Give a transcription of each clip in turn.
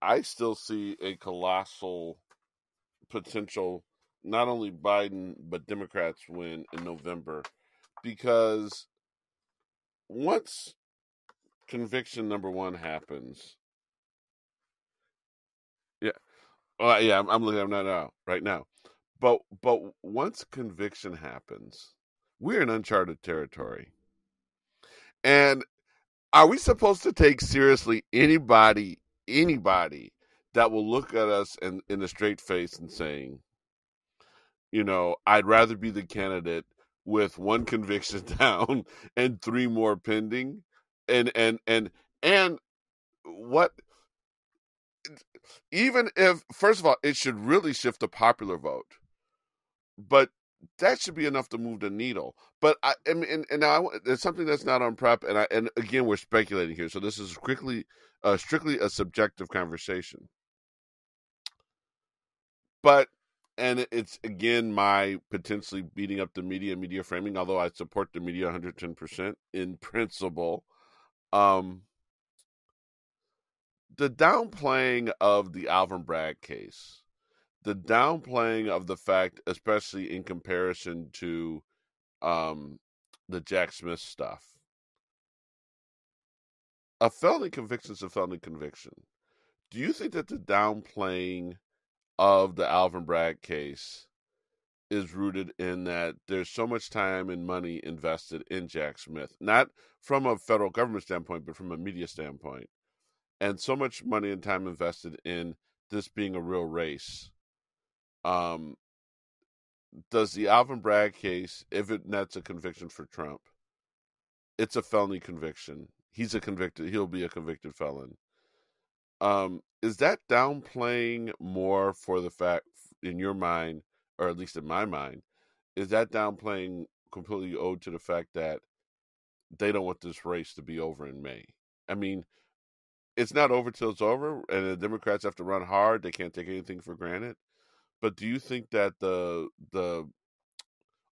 I still see a colossal potential, not only Biden, but Democrats win in November. Because once conviction number one happens, yeah, yeah, I'm looking at them right now. But once conviction happens, we're in uncharted territory. And are we supposed to take seriously anybody that will look at us in a straight face and saying, I'd rather be the candidate with one conviction down and three more pending, and what? Even if, first of all, it should really shift the popular vote, but that should be enough to move the needle. But and now there's something that's not on prep, and again we're speculating here, so this is strictly a subjective conversation. But and it's again my potentially beating up the media framing, although I support the media 110% in principle. The downplaying of the Alvin Bragg case, the downplaying of the fact, especially in comparison to the Jack Smith stuff. A felony conviction is a felony conviction. Do you think that the downplaying of the Alvin Bragg case is rooted in that there's so much time and money invested in Jack Smith, not from a federal government standpoint, but from a media standpoint, and so much money and time invested in this being a real race? Does the Alvin Bragg case, if it nets a conviction for Trump, it's a felony conviction. He'll be a convicted felon. Is that downplaying more for the fact, in your mind, or at least in my mind, is that downplaying completely owed to the fact that they don't want this race to be over in May? I mean, it's not over till it's over, and the Democrats have to run hard. They can't take anything for granted. But do you think that the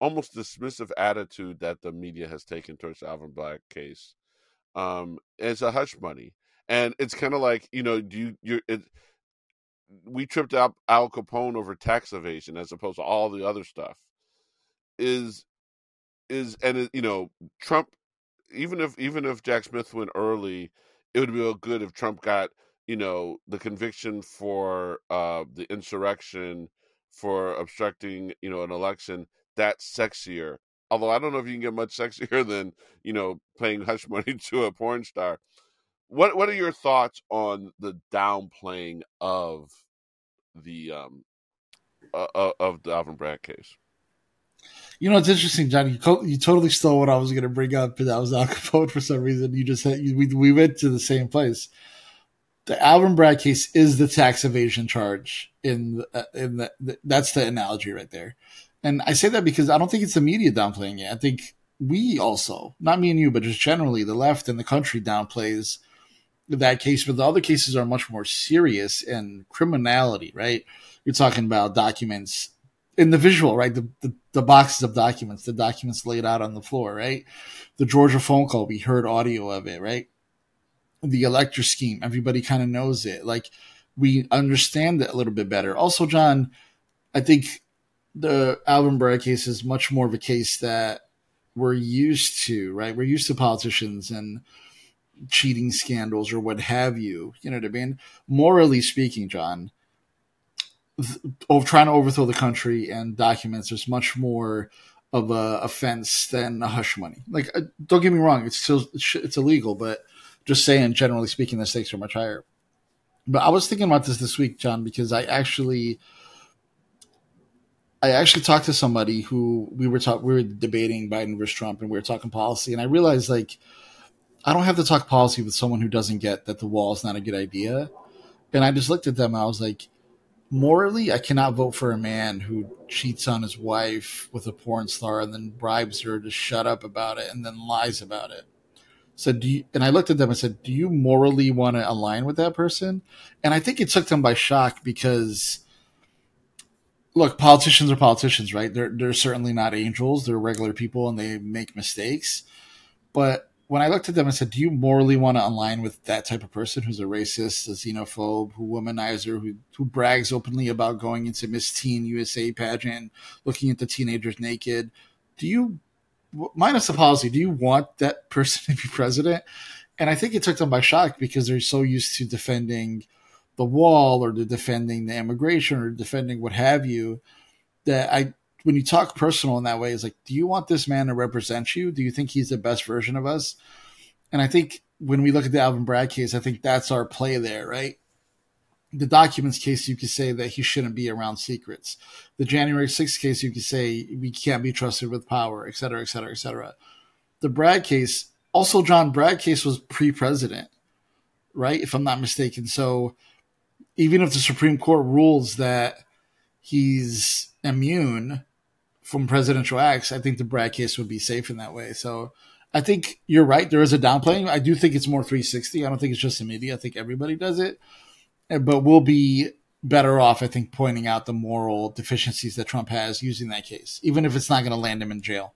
almost dismissive attitude that the media has taken towards the Alvin Bragg case is a hush money? And it's kind of like, we tripped up Al Capone over tax evasion as opposed to all the other stuff. Trump, even if Jack Smith went early, it would be good if Trump got, the conviction for the insurrection, for obstructing, an election. That's sexier. Although I don't know if you can get much sexier than, paying hush money to a porn star. What are your thoughts on the downplaying of the Alvin Bragg case? It's interesting, John. You totally stole what I was going to bring up, but that was Al Capone for some reason. You just said we went to the same place. The Alvin Bragg case is the tax evasion charge that's the analogy right there. And I say that because I don't think it's the media downplaying it. I think we also, not me and you, but just generally the left and the country downplays that case, but the other cases are much more serious and criminality, right? You're talking about documents in the visual, right? The boxes of documents, the documents laid out on the floor, right? The Georgia phone call, we heard audio of it, right? The elector scheme, everybody kind of knows it. Like, we understand it a little bit better. Also, John, I think the Alvin Bragg case is much more of a case that we're used to, right? We're used to politicians and cheating scandals or what have you. You know what I mean? Morally speaking, John, trying to overthrow the country and documents, there's much more of a offense than a hush money. Like, don't get me wrong, it's illegal, but just saying, generally speaking, the stakes are much higher. But I was thinking about this week, John, because I actually talked to somebody who we were debating Biden versus Trump, and we were talking policy, and I realized, like, I don't have to talk policy with someone who doesn't get that the wall is not a good idea. And I just looked at them and I was like, morally, I cannot vote for a man who cheats on his wife with a porn star and then bribes her to shut up about it and then lies about it. So and I looked at them and said, do you morally want to align with that person? And I think it took them by shock because, look, politicians are politicians, right? They're certainly not angels. They're regular people and they make mistakes. But when I looked at them, I said, do you morally want to align with that type of person who's a racist, a xenophobe, who womanizer, who brags openly about going into Miss Teen USA pageant, looking at the teenagers naked? Do you, minus the policy, do you want that person to be president? And I think it took them by shock because they're so used to defending the wall or to defending the immigration or defending what have you, that when you talk personal in that way, it's like, do you want this man to represent you? Do you think he's the best version of us? And I think when we look at the Alvin Bragg case, I think that's our play there, right? The documents case, you could say that he shouldn't be around secrets. The January 6th case, you could say we can't be trusted with power, et cetera, et cetera, et cetera. The Bragg case, also John Bragg case was pre-president, right? If I'm not mistaken. So even if the Supreme Court rules that he's immune from presidential acts, I think the Bragg case would be safe in that way. So I think you're right. There is a downplaying. I do think it's more 360. I don't think it's just the media. I think everybody does it. But we'll be better off, I think, pointing out the moral deficiencies that Trump has using that case, even if it's not going to land him in jail.